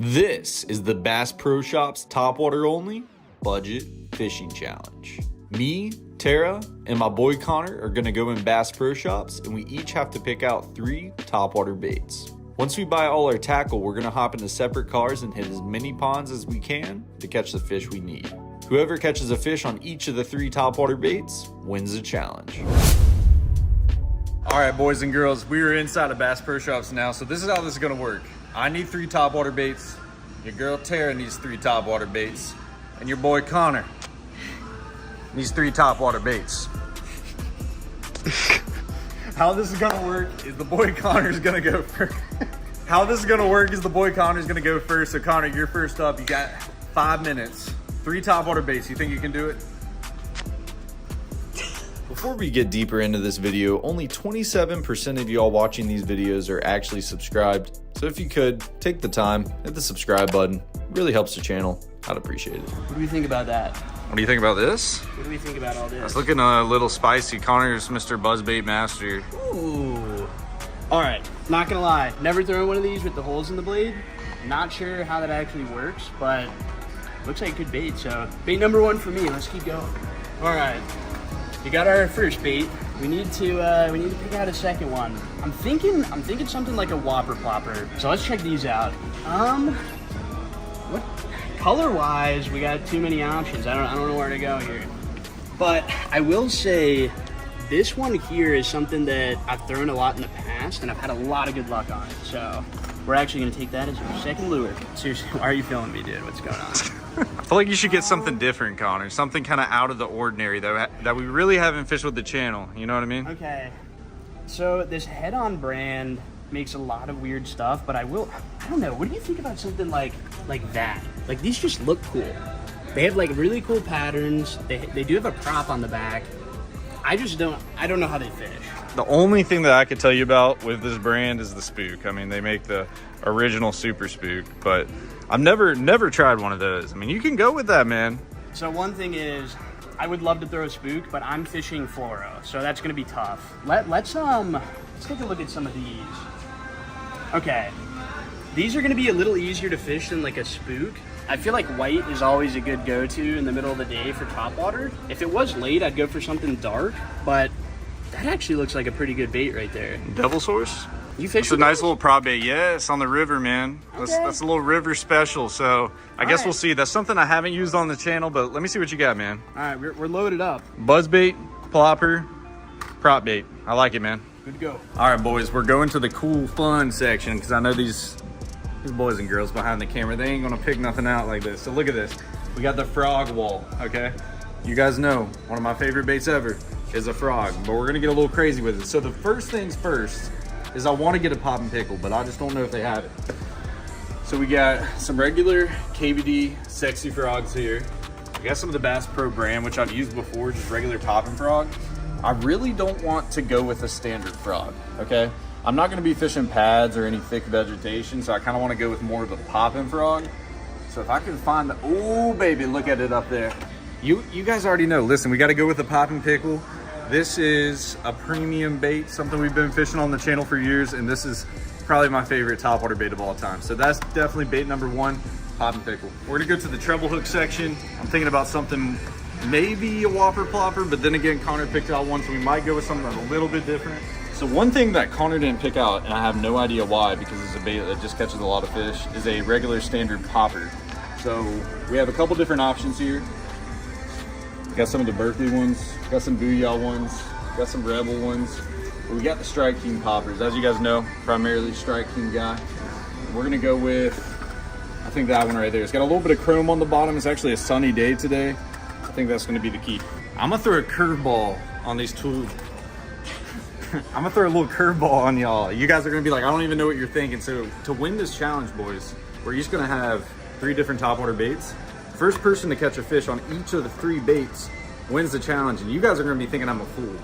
This is the Bass Pro Shops Topwater Only Budget Fishing Challenge. Me, Tara, and my boy Connor are going to go in Bass Pro Shops, and we each have to pick out 3 topwater baits. Once we buy all our tackle, we're going to hop into separate cars and hit as many ponds as we can to catch the fish we need. Whoever catches a fish on each of the 3 topwater baits wins the challenge. All right, boys and girls, we are inside of Bass Pro Shops now, so this is how this is going to work. I need 3 topwater baits, your girl Tara needs 3 topwater baits, and your boy Connor needs 3 topwater baits. How this is gonna work is the boy Connor's gonna go first. So Connor, you're first up. You got 5 minutes. 3 topwater baits. You think you can do it? Before we get deeper into this video, only 27% of y'all watching these videos are actually subscribed. So if you could, take the time, hit the subscribe button. It really helps the channel. I'd appreciate it. What do you think about that? What do you think about this? What do we think about all this? It's looking a little spicy. Connor's Mr. Buzzbait Master. Ooh. All right, not gonna lie. Never thrown one of these with the holes in the blade. Not sure how that actually works, but looks like a good bait. So bait number 1 for me. Let's keep going. All right, you got our first bait. We need to pick out a second one. I'm thinking something like a whopper plopper. So let's check these out. What color-wise, we got too many options. I don't know where to go here. But I will say this one here is something that I've thrown a lot in the past and I've had a lot of good luck on it. So we're actually gonna take that as our second lure. Seriously, why are you feeling me, dude? What's going on? I feel like you should get something different, Connor. Something kind of out of the ordinary that we really haven't fished with the channel. You know what I mean? Okay. So this head-on brand makes a lot of weird stuff, but I don't know. What do you think about something like that? Like, these just look cool. They have like really cool patterns. They do have a prop on the back. I don't know how they fish. The only thing that I could tell you about with this brand is the spook. I mean, they make the original Super Spook, but I've never tried one of those. I mean, you can go with that, man. So one thing is, I would love to throw a spook, but I'm fishing fluoro, so that's gonna be tough. Let's take a look at some of these. Okay, these are gonna be a little easier to fish than like a spook. I feel like white is always a good go-to in the middle of the day for topwater. If it was late, I'd go for something dark, but that actually looks like a pretty good bait right there. Devil Source? You fish It's a nice little prop bait. Yes, on the river, man. Okay. That's a little river special, so I guess we'll see. That's something I haven't used on the channel, but let me see what you got, man. All right, we're loaded up. Buzzbait, plopper, prop bait. I like it, man. Good to go. All right, boys, we're going to the cool fun section because I know these boys and girls behind the camera, they ain't gonna pick nothing out like this. So look at this. We got the frog wall, okay? You guys know one of my favorite baits ever is a frog, but we're gonna get a little crazy with it. So the first things first is I want to get a pop and pickle, but I just don't know if they have it. So we got some regular KVD sexy frogs here. We got some of the Bass Pro brand, which I've used before, just regular popping frog. I really don't want to go with a standard frog, okay? I'm not gonna be fishing pads or any thick vegetation, so I kind of want to go with more of a popping frog. So if I can find the, oh baby, look at it up there. You guys already know, listen, we got to go with the popping pickle. This is a premium bait, something we've been fishing on the channel for years, and this is probably my favorite topwater bait of all time. So that's definitely bait number 1, popping pickle. We're gonna go to the treble hook section. I'm thinking about something, maybe a whopper plopper, but then again, Connor picked out one, so we might go with something a little bit different. So one thing that Connor didn't pick out, and I have no idea why, because it's a bait that just catches a lot of fish, is a regular standard popper. So we have a couple different options here. Got some of the Berkeley ones, got some Booyah ones, got some Rebel ones. But we got the Strike King poppers. As you guys know, primarily Strike King guy. We're gonna go with, I think that one right there. It's got a little bit of chrome on the bottom. It's actually a sunny day today. I think that's gonna be the key. I'm gonna throw a curveball on these two. I'm gonna throw a little curveball on y'all. You guys are gonna be like, I don't even know what you're thinking. So to win this challenge, boys, we're each gonna have 3 different topwater baits. First person to catch a fish on each of the 3 baits wins the challenge, and you guys are gonna be thinking I'm a fool.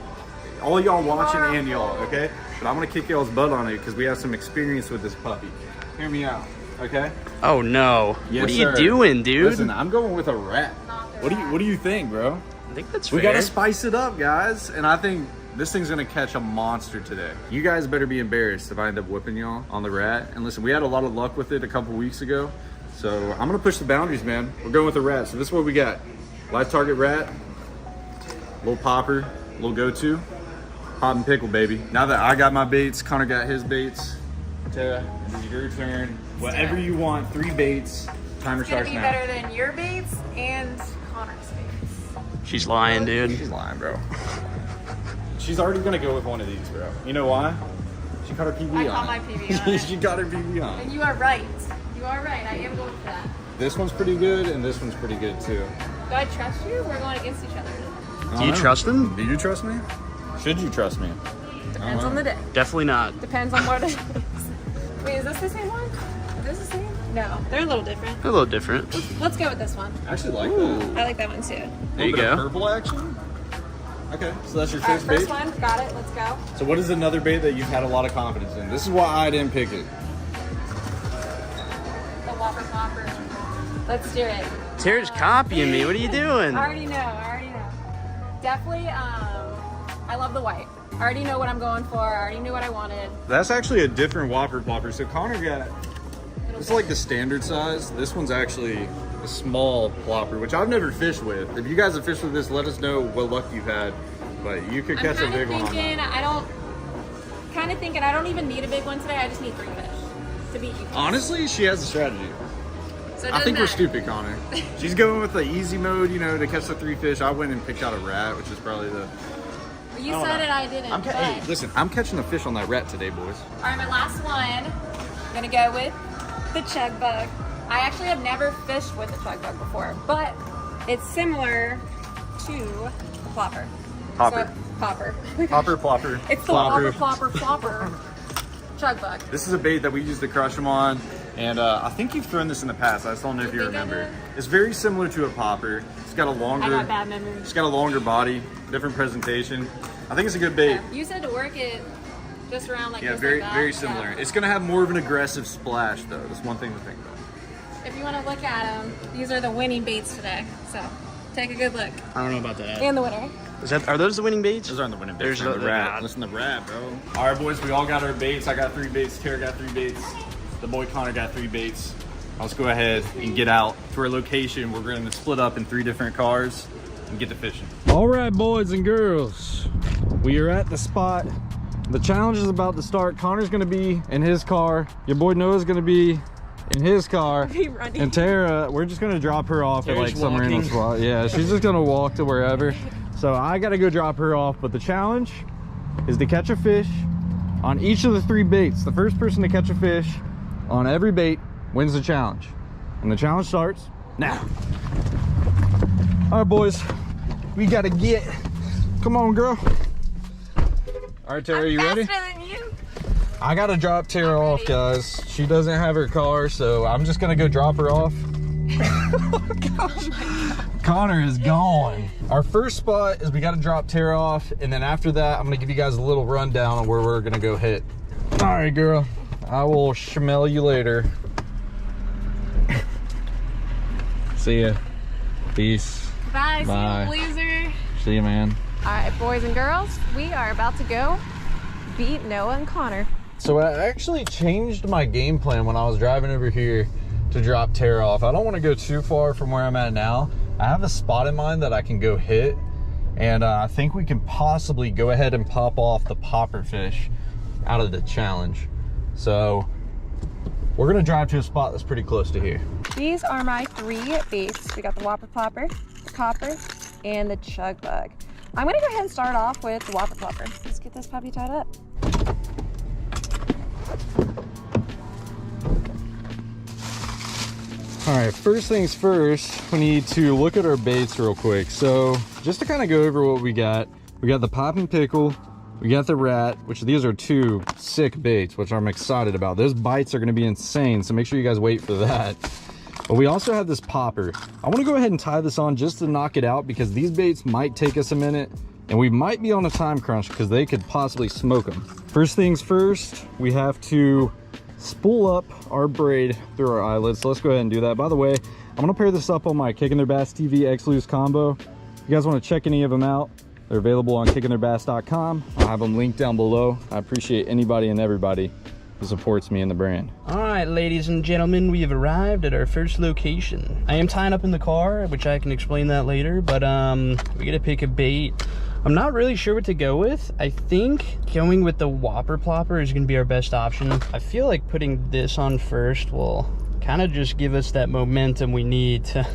All y'all watching and y'all, okay? But I'm gonna kick y'all's butt on it because we have some experience with this puppy. Hear me out, okay? Oh no. Yes, what are sir. you doing, dude? Listen, I'm going with a rat. What do you think, bro? I think that's We fair. gotta spice it up, guys. And I think This thing's gonna catch a monster today. You guys better be embarrassed if I end up whipping y'all on the rat. And listen, we had a lot of luck with it a couple weeks ago. So I'm gonna push the boundaries, man. We're going with the rat. So this is what we got. Live target rat, little popper, little go-to, pop and pickle, baby. Now that I got my baits, Connor got his baits. Tara, this is your turn. Whatever you want, 3 baits. Timer starts now. It's gonna be better than your baits and Connor's baits. She's lying, dude. She's lying, bro. She's already gonna go with one of these, bro. You know why? She caught her PB on. I caught my PB on it. She got her PB on. And you are right. You are right. I am going for that. This one's pretty good, and this one's pretty good too. Do I trust you? We're going against each other. Do you trust him? Do you trust me? Should you trust me? Depends on the day. Definitely not. Depends on what it is. Wait, is this the same one? Is this the same? No, they're a little different. A little different. Let's go with this one. I actually like that. I like that one too. There you Little bit of go. Purple action. Okay, so that's your All right, first first bait. one. Got it. Let's go. So what is another bait that you've had a lot of confidence in? This is why I didn't pick it. The Whopper Popper. Let's do it. Tara's copying me. What are you doing? I already know. Definitely, I love the white. I already know what I'm going for. I already knew what I wanted. That's actually a different Whopper Plopper. So Connor got, it's like the standard size. This one's actually a small plopper, which I've never fished with. If you guys have fished with this, let us know what luck you've had. But you could catch a big one on that. I don't even need a big one today. I just need 3 fish to beat you. Honestly, she has a strategy. So it I doesn't think we're matter. stupid, Connor. She's going with the easy mode, you know, to catch the 3 fish. I went and picked out a rat, which is probably the... You said it, I didn't. Hey, listen, I'm catching a fish on that rat today, boys. All right, my last one. I'm gonna go with the chug bug. I actually have never fished with a chug bug before, but it's similar to the plopper. Popper. So, popper. Popper, plopper. It's the plopper. Whopper plopper chug bug. This is a bait that we used to crush them on, and I think you've thrown this in the past. I just don't know if you think I remember. did? It's very similar to a popper. It's got a longer. I got bad memories. It's got a longer body, different presentation. I think it's a good bait. Yeah, you said to work it just around like Yeah, this, very like that. very similar. Yeah. It's gonna have more of an aggressive splash though. That's one thing to think about. If you want to look at them, these are the winning baits today. So take a good look. I don't know about that. And the winner. Are those the winning baits? Those aren't the winning There's baits. They're the the rat. rat. Listen to the rat, bro. All right, boys, we all got our baits. I got 3 baits. Tara got 3 baits. The boy Connor got 3 baits. Let's go ahead and get out to our location. We're going to split up in 3 different cars and get to fishing. All right, boys and girls, we are at the spot. The challenge is about to start. Connor's going to be in his car. Your boy Noah's going to be in his car. Running. And Tara, we're just going to drop her off Tara's at like some random walking. spot. Yeah, she's just going to walk to wherever. So I got to go drop her off. But the challenge is to catch a fish on each of the 3 baits. The first person to catch a fish on every bait wins the challenge. And the challenge starts now. All right, boys, we got to get. Come on, girl. All right, Tara, you ready? Faster than you. I got to drop Tara off, guys. She doesn't have her car, so I'm just going to go drop her off. Connor is gone. Our first spot is we got to drop Tara off, and then after that, I'm going to give you guys a little rundown on where we're going to go hit. All right, girl. I will smell you later. See ya. Peace. Bye. Bye. See you, loser. See ya, man. All right, boys and girls, we are about to go beat Noah and Connor. So I actually changed my game plan when I was driving over here to drop Tara off. I don't want to go too far from where I'm at now. I have a spot in mind that I can go hit, and I think we can possibly go ahead and pop off the popper fish out of the challenge. So we're gonna drive to a spot that's pretty close to here. These are my 3 baits. We got the Whopper Plopper, the Copper, and the Chug Bug. I'm gonna go ahead and start off with the Whopper Plopper. Let's get this puppy tied up. All right, first things first, we need to look at our baits real quick. So just to kind of go over what we got the pop and pickle, we got the rat, which these are 2 sick baits, which I'm excited about. Those bites are gonna be insane, so make sure you guys wait for that. But we also have this popper. I wanna go ahead and tie this on just to knock it out, because these baits might take us a minute, and we might be on a time crunch because they could possibly smoke them. First things first, we have to spool up our braid through our eyelets. So let's go ahead and do that. By the way, I'm gonna pair this up on my Kicking Their Bass TV X Loose combo. If you guys want to check any of them out, They're available on kickingtheirbass.com. I'll have them linked down below. I appreciate anybody and everybody who supports me in the brand. All right, ladies and gentlemen, we have arrived at our first location. I am tying up in the car, which I can explain that later, but we gotta pick a bait. I'm not really sure what to go with. I think going with the Whopper Plopper is gonna be our best option. I feel like putting this on first will kind of just give us that momentum we need to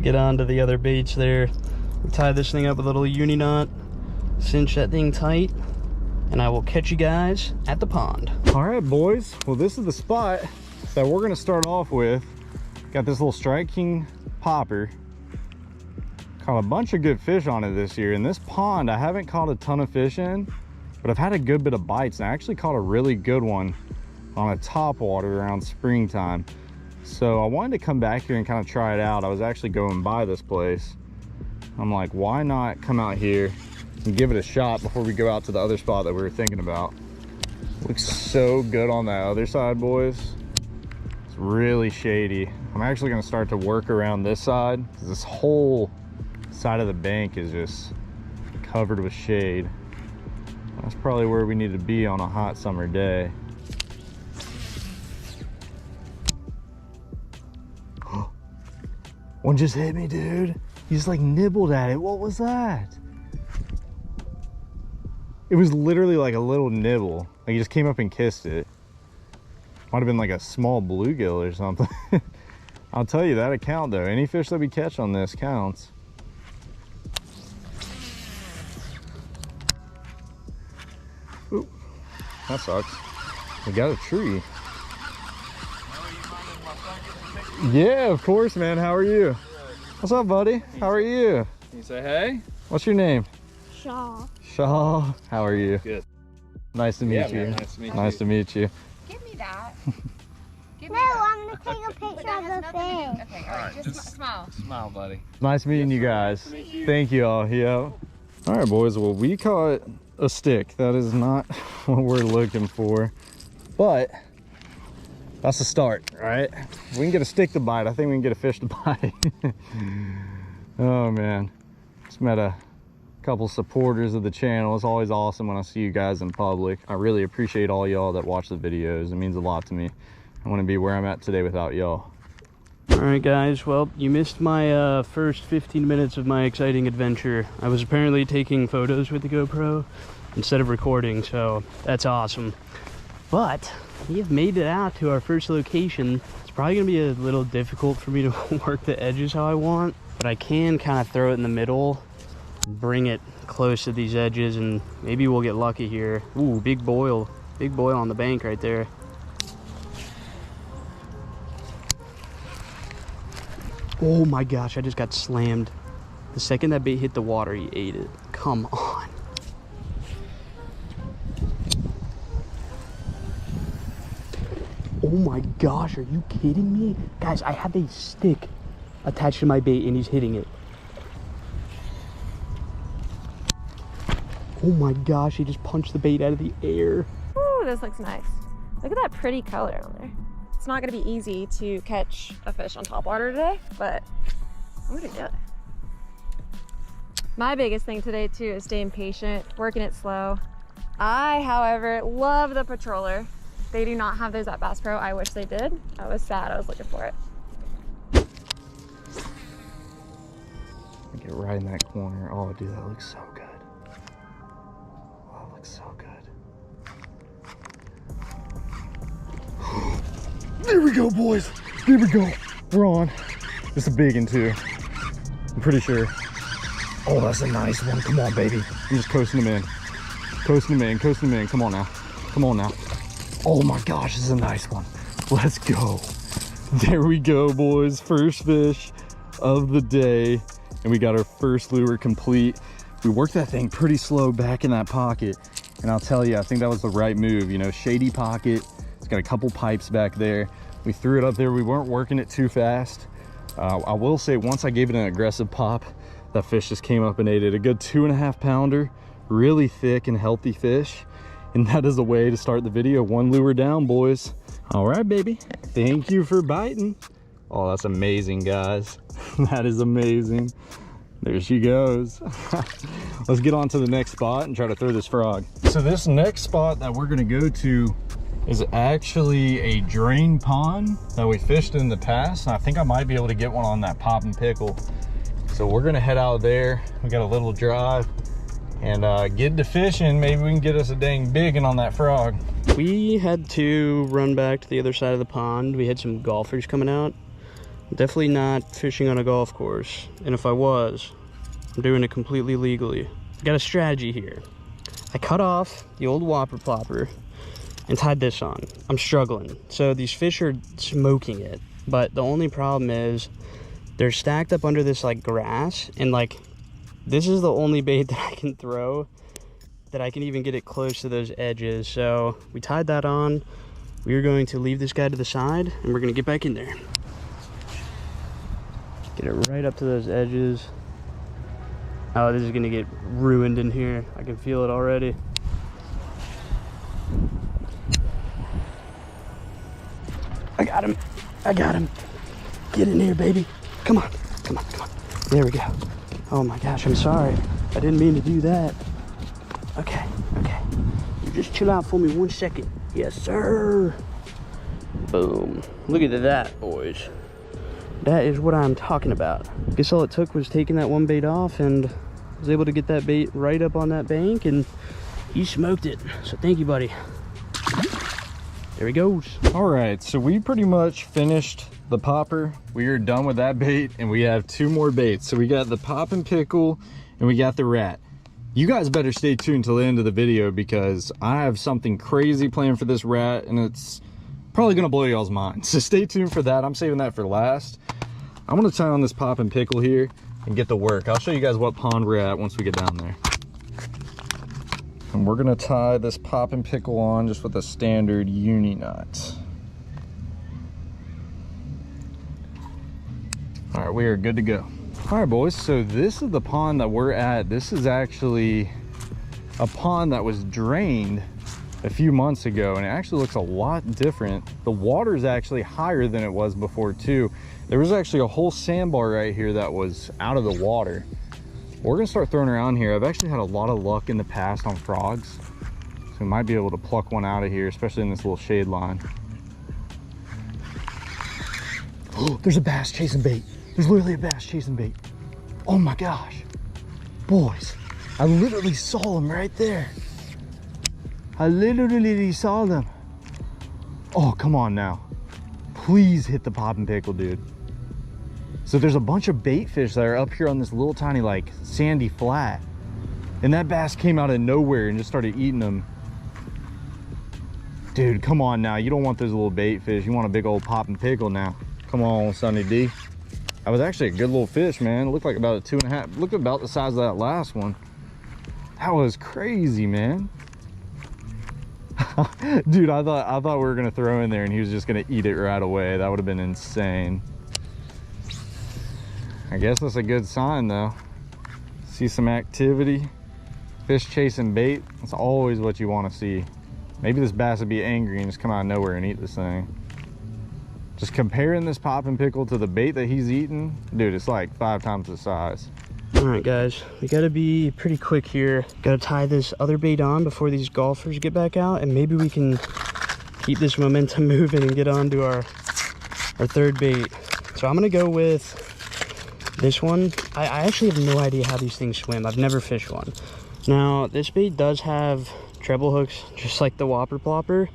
get onto the other baits there. We'll tie this thing up with a little uni knot, cinch that thing tight, and I will catch you guys at the pond. All right, boys. Well, this is the spot that we're gonna start off with. Got this little Strike King popper. Caught a bunch of good fish on it this year. In this pond, I haven't caught a ton of fish in, but I've had a good bit of bites, and I actually caught a really good one on a topwater around springtime. So I wanted to come back here and kind of try it out. I was actually going by this place. I'm like, why not come out here and give it a shot before we go out to the other spot that we were thinking about. Looks so good on that other side, boys. It's really shady. I'm actually gonna start to work around this side, because this whole side of the bank is just covered with shade. That's probably where we need to be on a hot summer day. One just hit me, dude. He just like nibbled at it. What was that? It was literally like a little nibble. Like he just came up and kissed it. Might have been like a small bluegill or something. I'll tell you, that'll count though. Any fish that we catch on this counts. Ooh, that sucks. We got a tree. Yeah, of course, man. How are you? What's up, buddy? How are you? Can you say hey? What's your name? Shaw. Shaw. How are you? Good. Nice to meet you. Man, nice to meet you. Nice to meet you. Give me that. Give me No, that. I'm gonna take a picture of the fish. Okay, all right, just smile. Smile, buddy. Nice meeting you guys. Thank you all. Yeah. All right, boys. Well, we caught a stick. That is not what we're looking for, but that's the start, right? If we can get a stick to bite, I think we can get a fish to bite. Oh man, just met a couple supporters of the channel. It's always awesome when I see you guys in public. I really appreciate all y'all that watch the videos. It means a lot to me. I wouldn't be where I'm at today without y'all. All right, guys. Well, you missed my first 15 minutes of my exciting adventure. I was apparently taking photos with the GoPro instead of recording, so that's awesome. But we have made it out to our first location. It's probably gonna be a little difficult for me to work the edges how I want, but I can kind of throw it in the middle, bring it close to these edges, and maybe we'll get lucky here. Ooh, big boil on the bank right there. Oh my gosh, I just got slammed. The second that bait hit the water, he ate it. Come on. Oh my gosh, are you kidding me? Guys, I have a stick attached to my bait and he's hitting it. Oh my gosh, he just punched the bait out of the air. Ooh, this looks nice. Look at that pretty color on there. It's not gonna be easy to catch a fish on topwater today, but I'm gonna do it. My biggest thing today too is staying patient, working it slow. I, however, love the patroller. They do not have those at Bass Pro. I wish they did. I was sad, I was looking for it. Get right in that corner. Oh, dude, that looks so good. Oh, that looks so good. There we go, boys. There we go. We're on. This is a big one too, I'm pretty sure. Oh, that's a nice one. Come on, baby. I'm just coasting them in. Coasting them in, coasting them in. Come on now. Come on now. Oh my gosh, this is a nice one. Let's go. There we go, boys. First fish of the day. And we got our first lure complete. We worked that thing pretty slow back in that pocket. And I'll tell you, I think that was the right move. You know, shady pocket. It's got a couple pipes back there. We threw it up there. We weren't working it too fast. I will say, once I gave it an aggressive pop, that fish just came up and ate it. A good 2.5 pounder, really thick and healthy fish. And that is a way to start the video. One lure down, boys. All right, baby. Thank you for biting. Oh, that's amazing, guys. That is amazing. There she goes. Let's get on to the next spot and try to throw this frog. So this next spot that we're gonna go to is actually a drain pond that we fished in the past. And I think I might be able to get one on that pop and pickle. So we're gonna head out there. We got a little drive and get to fishing. Maybe we can get us a dang big one on that frog. We had to run back to the other side of the pond. We had some golfers coming out. Definitely not fishing on a golf course. And if I was, I'm doing it completely legally. I got a strategy here. I cut off the old whopper plopper and tied this on. I'm struggling. So these fish are smoking it. But the only problem is they're stacked up under this like grass, and like this is the only bait that I can throw that I can even get it close to those edges. So we tied that on. We are going to leave this guy to the side and we're gonna get back in there. Get it right up to those edges. Oh, this is gonna get ruined in here. I can feel it already. I got him. I got him. Get in here, baby. Come on. Come on. Come on. There we go. Oh my gosh, I'm sorry. I didn't mean to do that. Okay. Okay. You just chill out for me 1 second. Yes, sir. Boom. Look at that, boys. That is what I'm talking about. Guess all it took was taking that one bait off, and I was able to get that bait right up on that bank, and he smoked it. So thank you, buddy. There he goes. All right, so we pretty much finished the popper. We are done with that bait, and we have 2 more baits. So we got the pop and pickle, and we got the rat. You guys better stay tuned till the end of the video, because I have something crazy planned for this rat, and it's probably gonna blow y'all's mind. So stay tuned for that. I'm saving that for last. I'm gonna tie on this pop and pickle here and get to work. I'll show you guys what pond we're at once we get down there. And we're gonna tie this pop and pickle on just with a standard uni knot. All right, we are good to go. All right, boys, so this is the pond that we're at. This is actually a pond that was drained a few months ago, and it actually looks a lot different. The water is actually higher than it was before too. There was actually a whole sandbar right here that was out of the water. We're gonna start throwing around here. I've actually had a lot of luck in the past on frogs, so we might be able to pluck one out of here, especially in this little shade line. Oh, there's a bass chasing bait. There's literally a bass chasing bait. Oh my gosh. Boys, I literally saw him right there. I literally saw them. Oh, come on now. Please hit the pop and pickle, dude. So there's a bunch of bait fish that are up here on this little tiny like sandy flat. And that bass came out of nowhere and just started eating them. Dude, come on now. You don't want those little bait fish. You want a big old pop and pickle now. Come on, Sunny D. That was actually a good little fish, man. It looked like about a 2.5. Looked about the size of that last one. That was crazy, man. Dude, I thought we were gonna throw in there and he was just gonna eat it right away. That would have been insane. I guess that's a good sign though. See some activity, fish chasing bait. That's always what you want to see. Maybe this bass would be angry and just come out of nowhere and eat this thing. Just comparing this pop and pickle to the bait that he's eating, dude, it's like 5 times the size. All right, guys, we gotta be pretty quick here. Gotta tie this other bait on before these golfers get back out, and maybe we can keep this momentum moving and get on to our third bait. So I'm gonna go with this one. I actually have no idea how these things swim. I've never fished one. Now, this bait does have treble hooks, just like the whopper plopper.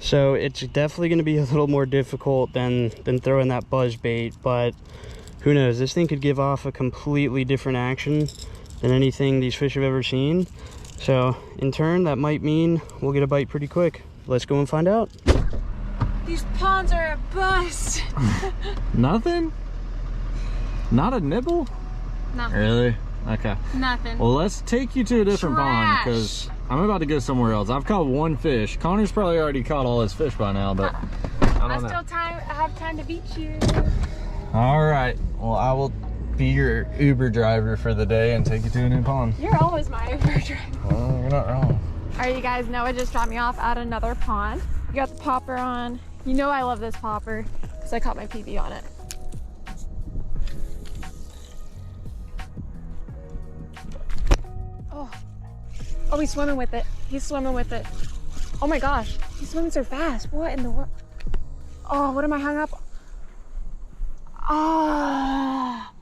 So it's definitely gonna be a little more difficult than throwing that buzz bait, but who knows? This thing could give off a completely different action than anything these fish have ever seen. So in turn, that might mean we'll get a bite pretty quick. Let's go and find out. These ponds are a bust. Nothing? Not a nibble? Nothing. Really? Okay. Nothing. Well, let's take you to a different pond Trash. because I'm about to go somewhere else. I've caught 1 fish. Connor's probably already caught all his fish by now, but I don't know. I have time to beat you. All right. Well, I will be your Uber driver for the day and take you to a new pond. You're always my Uber driver. Well, you're not wrong. All right, you guys, Noah just dropped me off at another pond. You got the popper on. You know I love this popper because I caught my PB on it. Oh, he's swimming with it. He's swimming with it. Oh my gosh, he's swimming so fast. What in the world? Oh, what am I hung up? Ah,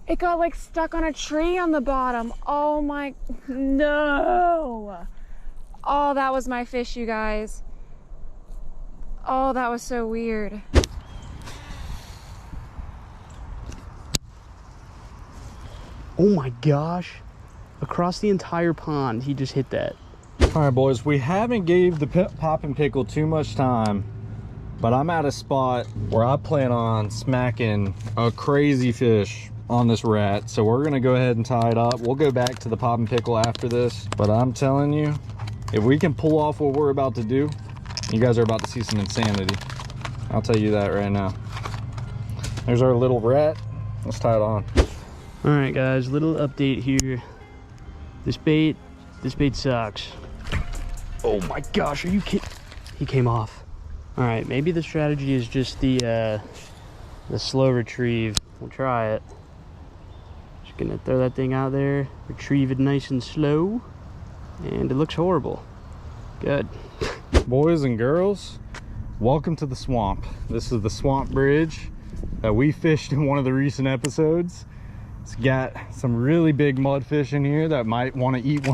it got like stuck on a tree on the bottom. Oh my, no. Oh, that was my fish, you guys. Oh, that was so weird. Oh my gosh. Across the entire pond, he just hit that. All right, boys, we haven't gave the pop and pickle too much time, but I'm at a spot where I plan on smacking a crazy fish on this rat. So we're gonna go ahead and tie it up. We'll go back to the pop and pickle after this, but I'm telling you, if we can pull off what we're about to do, you guys are about to see some insanity. I'll tell you that right now. There's our little rat. Let's tie it on. All right, guys, little update here. This bait sucks. Oh my gosh, are you kidding? He came off. All right, maybe the strategy is just the slow retrieve. We'll try it. Just gonna throw that thing out there, retrieve it nice and slow, and it looks horrible. Good. Boys and girls, welcome to the swamp. This is the swamp bridge that we fished in one of the recent episodes. It's got some really big mudfish in here that might want to eat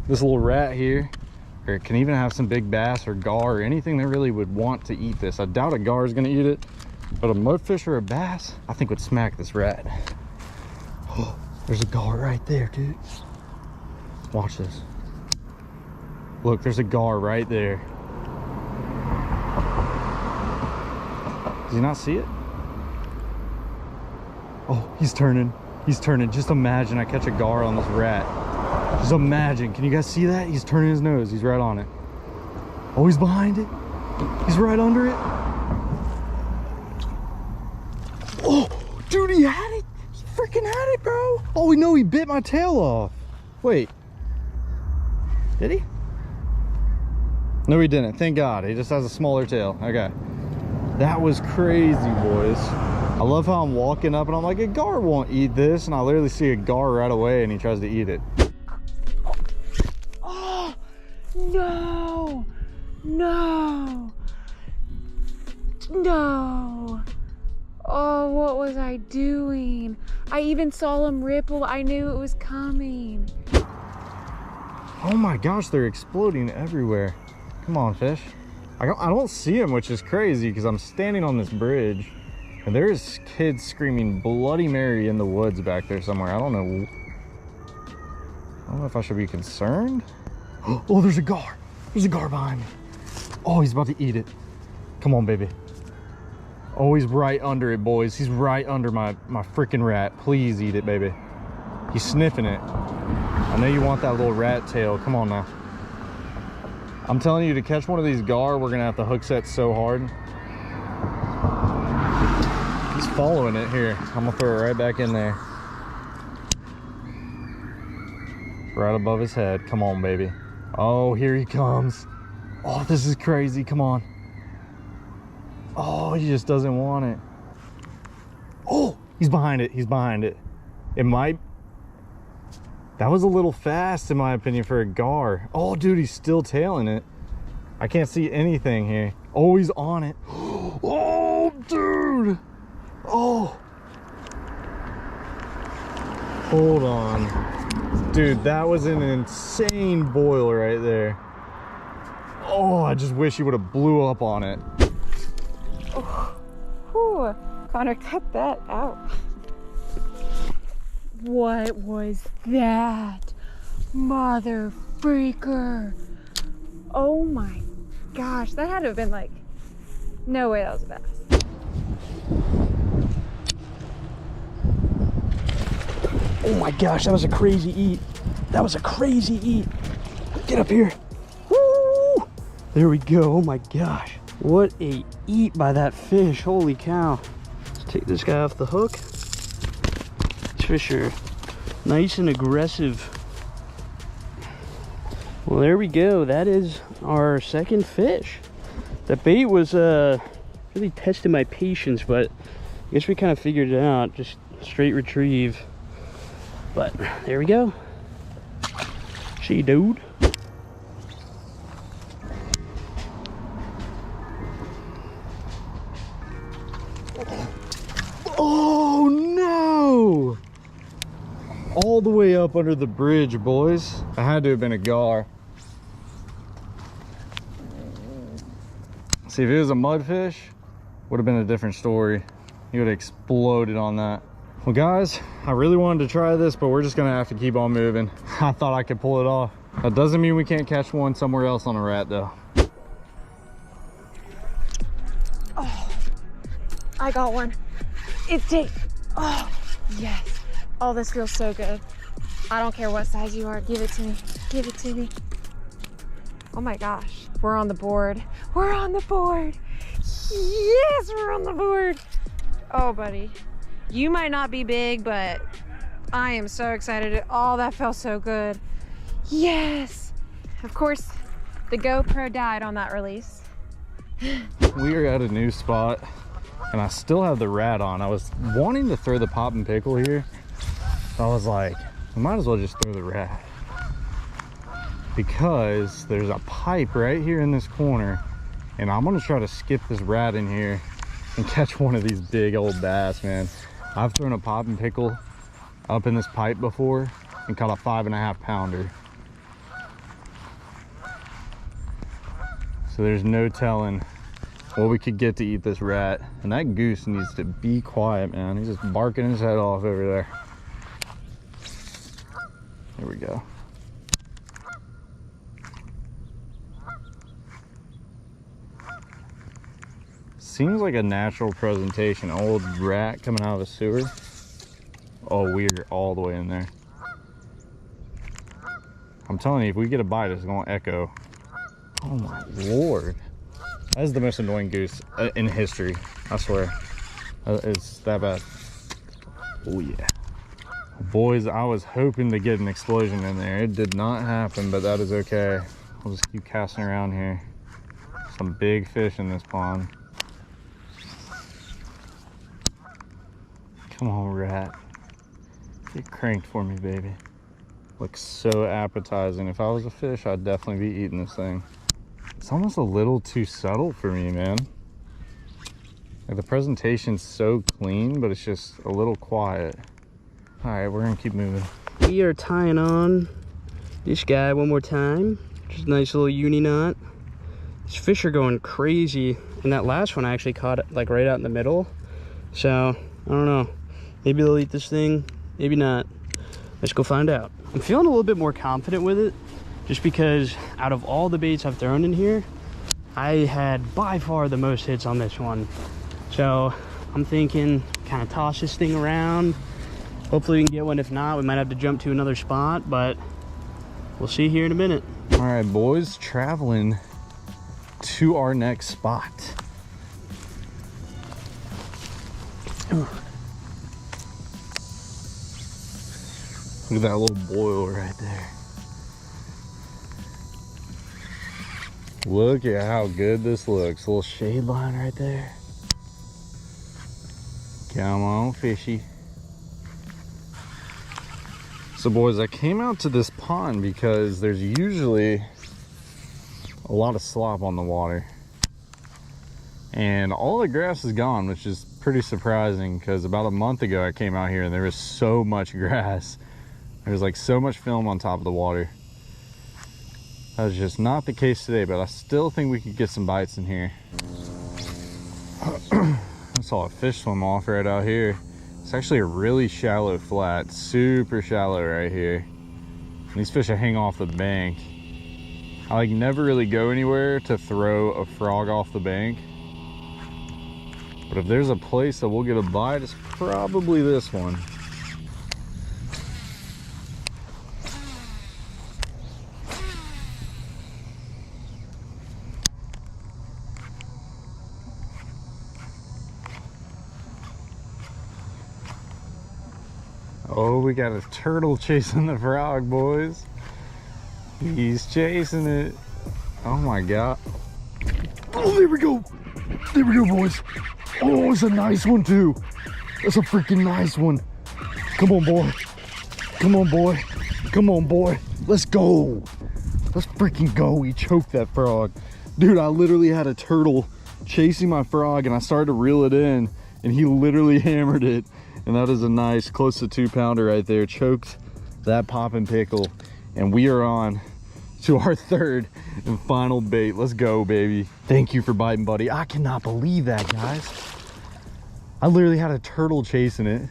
this little rat here, or it can even have some big bass or gar or anything that really would want to eat this. I doubt a gar is going to eat it, but a mudfish or a bass I think would smack this rat. Oh, there's a gar right there, dude. Watch this. Look, there's a gar right there. Does he not see it? Oh, he's turning. He's turning. Just imagine I catch a gar on this rat. Just imagine. Can you guys see that? He's turning his nose. He's right on it. Oh, he's behind it. He's right under it. Oh, dude, he had it. He freaking had it, bro. Oh, we know he bit my tail off. Wait. Did he? No, he didn't. Thank God. He just has a smaller tail. Okay. That was crazy, boys. I love how I'm walking up and I'm like, a gar won't eat this. And I literally see a gar right away and he tries to eat it. Oh, no. No. No. Oh, what was I doing? I even saw him ripple. I knew it was coming. Oh my gosh, they're exploding everywhere. Come on, fish. I don't see him, which is crazy because I'm standing on this bridge and there's kids screaming Bloody Mary in the woods back there somewhere. I don't know if I should be concerned. Oh, there's a gar. There's a gar behind me. Oh, he's about to eat it. Come on, baby. Oh, he's right under it, boys. He's right under my freaking rat. Please eat it, baby. He's sniffing it. I know you want that little rat tail. Come on now. I'm telling you, to catch one of these gar, we're gonna have to hook set so hard. He's following it here. I'm gonna throw it right back in there. Right above his head. Come on, baby. Oh, here he comes. Oh, this is crazy. Come on. Oh, he just doesn't want it. Oh, he's behind it. He's behind it. It might. That was a little fast, in my opinion, for a gar. Oh, dude, he's still tailing it. I can't see anything here. Oh, he's on it. Oh, dude. Oh. Hold on. Dude, that was an insane boil right there. Oh, I just wish he would have blew up on it. Oh, whew. Connor, cut that out. What was that? Mother freaker. Oh my gosh, that had to have been like, no way that was a bass. Oh my gosh, that was a crazy eat. That was a crazy eat. Get up here. Woo! There we go. Oh my gosh. What a eat by that fish. Holy cow. Let's take this guy off the hook. These fish are nice and aggressive. Well, there we go. That is our second fish. The bait was really testing my patience, but I guess we kind of figured it out. Just straight retrieve. But there we go. See, dude. Oh no! All the way up under the bridge, boys. It had to have been a gar. See, if it was a mudfish, would have been a different story. He would have exploded on that. Well guys, I really wanted to try this, but we're just gonna have to keep on moving. I thought I could pull it off. That doesn't mean we can't catch one somewhere else on a rat though. Oh, I got one. It's deep. Oh, yes. Oh, this feels so good. I don't care what size you are. Give it to me. Give it to me. Oh my gosh. We're on the board. We're on the board. Yes, we're on the board. Oh, buddy. You might not be big, but I am so excited. Oh, that felt so good. Yes. Of course, the GoPro died on that release. We are at a new spot and I still have the rat on. I was wanting to throw the pop and pickle here. I was like, I might as well just throw the rat, because there's a pipe right here in this corner and I'm gonna try to skip this rat in here and catch one of these big old bass, man. I've thrown a pop and pickle up in this pipe before and caught a 5.5 pounder. So there's no telling what we could get to eat this rat. And that goose needs to be quiet, man. He's just barking his head off over there. Here we go. Seems like a natural presentation. Old rat coming out of a sewer. Oh, we're all the way in there. I'm telling you, if we get a bite, it's gonna echo. Oh my Lord. That is the most annoying goose in history, I swear. It's that bad. Oh yeah. Boys, I was hoping to get an explosion in there. It did not happen, but that is okay. We'll just keep casting around here. Some big fish in this pond. Come on, rat. Get cranked for me, baby. Looks so appetizing. If I was a fish, I'd definitely be eating this thing. It's almost a little too subtle for me, man. Like, the presentation's so clean, but it's just a little quiet. All right, we're gonna keep moving. We are tying on this guy one more time. Just a nice little uni knot. These fish are going crazy. And that last one I actually caught it like right out in the middle. So, I don't know. Maybe they'll eat this thing, maybe not. Let's go find out. I'm feeling a little bit more confident with it, just because out of all the baits I've thrown in here, I had by far the most hits on this one. So I'm thinking kind of toss this thing around. Hopefully we can get one. If not, we might have to jump to another spot, but we'll see here in a minute. All right, boys, traveling to our next spot. Ooh. Look at that little boil right there. Look at how good this looks. A little shade line right there. Come on, fishy. So boys, I came out to this pond because there's usually a lot of slop on the water. And all the grass is gone, which is pretty surprising, because about a month ago I came out here and there was so much grass. There's like so much film on top of the water. That was just not the case today, but I still think we could get some bites in here. I saw a fish swim off right out here. It's actually a really shallow flat, super shallow right here. And these fish hang off the bank. I like never really go anywhere to throw a frog off the bank. But if there's a place that we'll get a bite, it's probably this one. Oh, we got a turtle chasing the frog, boys. He's chasing it. Oh my God. Oh, there we go. There we go, boys. Oh, it's a nice one too. That's a freaking nice one. Come on, boy. Come on, boy. Come on, boy. Let's go. Let's freaking go. He choked that frog. Dude, I literally had a turtle chasing my frog and I started to reel it in and he literally hammered it. And that is a nice close to 2-pounder right there. Choked that poppin' pickle. And we are on to our third and final bait. Let's go, baby. Thank you for biting, buddy. I cannot believe that, guys. I literally had a turtle chasing it.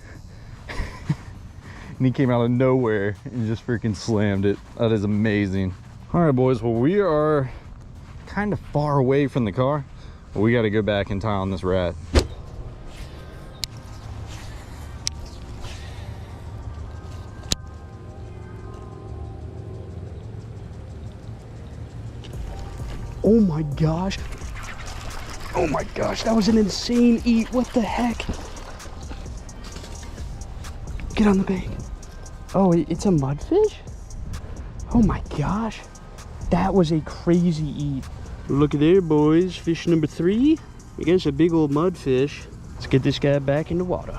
And he came out of nowhere and just freaking slammed it. That is amazing. All right, boys. Well, we are kind of far away from the car. But we got to go back and tie on this rat. Oh my gosh. Oh my gosh, that was an insane eat. What the heck? Get on the bank. Oh, it's a mudfish? Oh my gosh. That was a crazy eat. Look at there, boys. Fish number 3. I guess a big old mudfish. Let's get this guy back in the water.